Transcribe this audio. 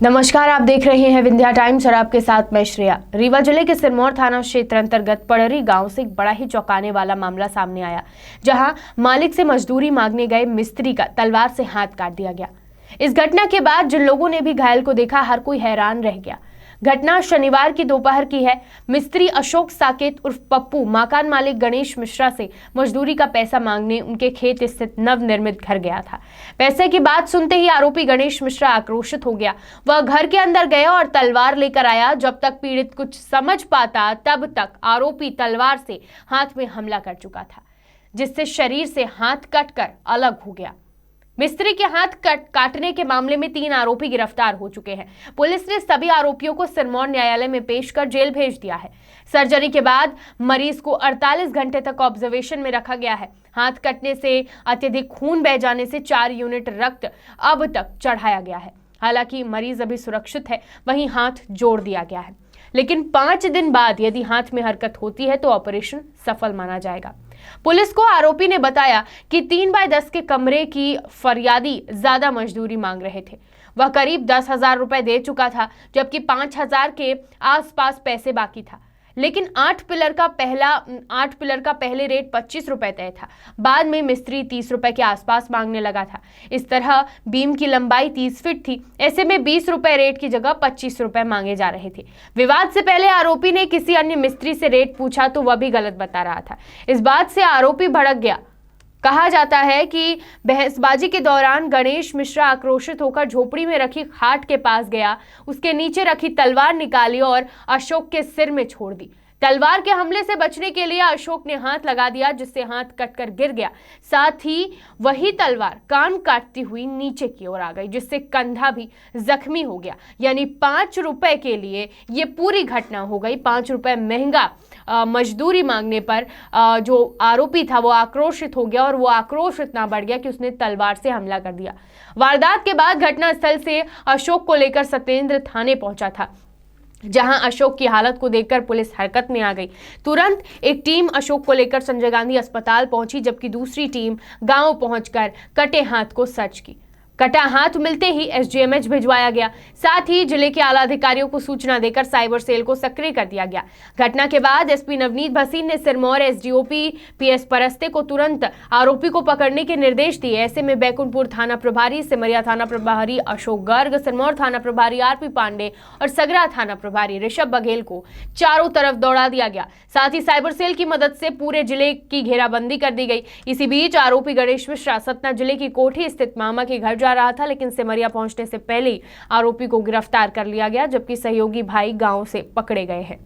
नमस्कार, आप देख रहे हैं विंध्या टाइम्स और आपके साथ मैं श्रेया। रीवा जिले के सिरमौर थाना क्षेत्र अंतर्गत पड़री गांव से एक बड़ा ही चौंकाने वाला मामला सामने आया, जहां मालिक से मजदूरी मांगने गए मिस्त्री का तलवार से हाथ काट दिया गया। इस घटना के बाद जिन लोगों ने भी घायल को देखा, हर कोई हैरान रह गया। घटना शनिवार की दोपहर की है। मिस्त्री अशोक साकेत उर्फ पप्पू मकान मालिक गणेश मिश्रा से मजदूरी का पैसा मांगने उनके खेत स्थित नवनिर्मित घर गया था। पैसे की बात सुनते ही आरोपी गणेश मिश्रा आक्रोशित हो गया। वह घर के अंदर गया और तलवार लेकर आया। जब तक पीड़ित कुछ समझ पाता, तब तक आरोपी तलवार से हाथ में हमला कर चुका था, जिससे शरीर से हाथ कटकर अलग हो गया। मिस्त्री के हाथ काटने के मामले में 3 आरोपी गिरफ्तार हो चुके हैं। पुलिस ने सभी आरोपियों को सिरमौर न्यायालय में पेश कर जेल भेज दिया है। सर्जरी के बाद मरीज को 48 घंटे तक ऑब्जर्वेशन में रखा गया है। हाथ कटने से अत्यधिक खून बह जाने से 4 यूनिट रक्त अब तक चढ़ाया गया है। हालांकि मरीज अभी सुरक्षित है, वहीं हाथ जोड़ दिया गया है, लेकिन 5 दिन बाद यदि हाथ में हरकत होती है तो ऑपरेशन सफल माना जाएगा। पुलिस को आरोपी ने बताया कि 3x10 के कमरे की फरियादी ज्यादा मजदूरी मांग रहे थे। वह करीब 10,000 रुपए दे चुका था, जबकि 5,000 के आसपास पैसे बाकी था। लेकिन 8 पिलर का पहले रेट 25 रुपए तय था। बाद में मिस्त्री 30 रुपए के आसपास मांगने लगा था। इस तरह बीम की लंबाई 30 फीट थी। ऐसे में 20 रुपए रेट की जगह 25 रुपए मांगे जा रहे थे। विवाद से पहले आरोपी ने किसी अन्य मिस्त्री से रेट पूछा तो वह भी गलत बता रहा था। इस बात से आरोपी भड़क गया। कहा जाता है कि बहसबाजी के दौरान गणेश मिश्रा आक्रोशित होकर झोपड़ी में रखी खाट के पास गया, उसके नीचे रखी तलवार निकाली और अशोक के सिर में छोड़ दी। तलवार के हमले से बचने के लिए अशोक ने हाथ लगा दिया, जिससे हाथ कटकर गिर गया। साथ ही वही तलवार कान काटती हुई नीचे की ओर आ गई, जिससे कंधा भी जख्मी हो गया। यानी 5 रुपए के लिए ये पूरी घटना हो गई। 5 रुपए महंगा मजदूरी मांगने पर जो आरोपी था वो आक्रोशित हो गया, और वो आक्रोश इतना बढ़ गया कि उसने तलवार से हमला कर दिया। वारदात के बाद घटनास्थल से अशोक को लेकर सत्येंद्र थाने पहुंचा था, जहां अशोक की हालत को देखकर पुलिस हरकत में आ गई। तुरंत एक टीम अशोक को लेकर संजय गांधी अस्पताल पहुंची, जबकि दूसरी टीम गांव पहुंचकर कटे हाथ को सर्च की। कटा हाथ मिलते ही एसडीएमएच भिजवाया गया। साथ ही जिले के आला अधिकारियों को सूचना देकर साइबर सेल को सक्रिय कर दिया गया। घटना के बाद एसपी नवनीत भसीन ने सिरमौर एसडीओपी पीएस परस्ते को तुरंत आरोपी को पकड़ने के निर्देश दिए। ऐसे में बैकुंठपुर थाना प्रभारी, सिमरिया थाना प्रभारी अशोक गर्ग, सिरमौर थाना प्रभारी आरपी पांडे और सगरा थाना प्रभारी ऋषभ बघेल को चारों तरफ दौड़ा दिया गया। साथ ही साइबर सेल की मदद से पूरे जिले की घेराबंदी कर दी गई। इसी बीच आरोपी गणेश मिश्रा सतना जिले की कोठी स्थित मामा के घर जा रहा था, लेकिन सिमरिया पहुंचने से पहले आरोपी को गिरफ्तार कर लिया गया, जबकि सहयोगी भाई गांव से पकड़े गए हैं।